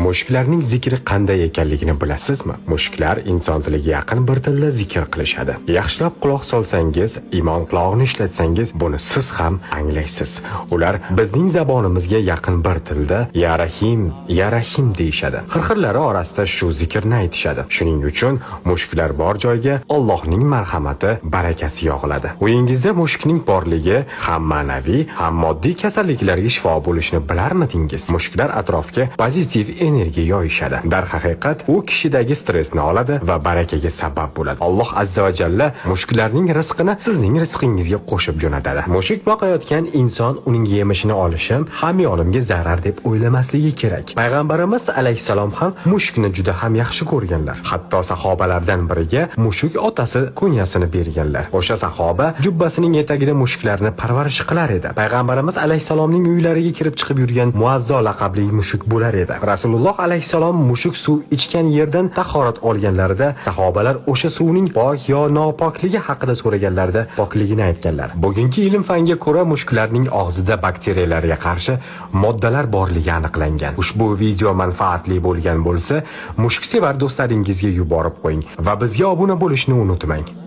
Mushuklarning zikri qanday ekanligini bilasizmi? Mushuklar inson tiliga yaqin bir tilda zikr qilishadi. Yaxshilab quloq solsangiz, imon qulog'ini ishlatsangiz, buni siz ham anglaysiz. Ular bizning zabonimizga yaqin bir tilda ya rahim deyishadi. Xirxirlari orasida shu zikrni aytishadi. Shuning uchun mushuklar bor joyga Allohning marhamati, barakasi yog'iladi. Uyingizda mushukning borligi ham ma'naviy, ham moddiy kasalliklarga shifo bo'lishini bilarmidingiz? Mushuklar atrofga pozitiv energiya yoyishadi. Darhaqiqat u kishidagi stressni oladi va barakaga sabab bo'ladi. Alloh azza va jalla mushuklarning rizqini sizning rizqingizga qo'shib jo'natadi. Mushuk boqayotgan inson uning yemishini olishi hamyonimga zarar deb o'ylamasligi kerak. Payg'ambarimiz alayhisalom ham mushukni juda ham yaxshi ko'rganlar. Hatto sahobalardan biriga mushuk otasi kunyasini berganlar. O'sha sahoba jubbasining etagida mushuklarni parvarish qilar edi. Payg'ambarimiz alayhisalomning uylariga kirib chiqib yurgan Muazzo laqabli mushuk bo'lar edi. Rasululloh alayhisalom mushuk suv ichgan yerdan tahorat olganlarida sahobalar o'sha suvning pok yo nopokligi haqida so'raganlarida pokligini aytganlar. Bugungi ilm fanga ko'ra mushuklarning og'zida bakteriyalarga qarshi moddalar borligi aniqlangan. Ushbu video manfaatli bo'lgan bo'lsa, mushuksevar do'stlaringizga yuborib qo'ying va bizga obuna bo'lishni unutmang.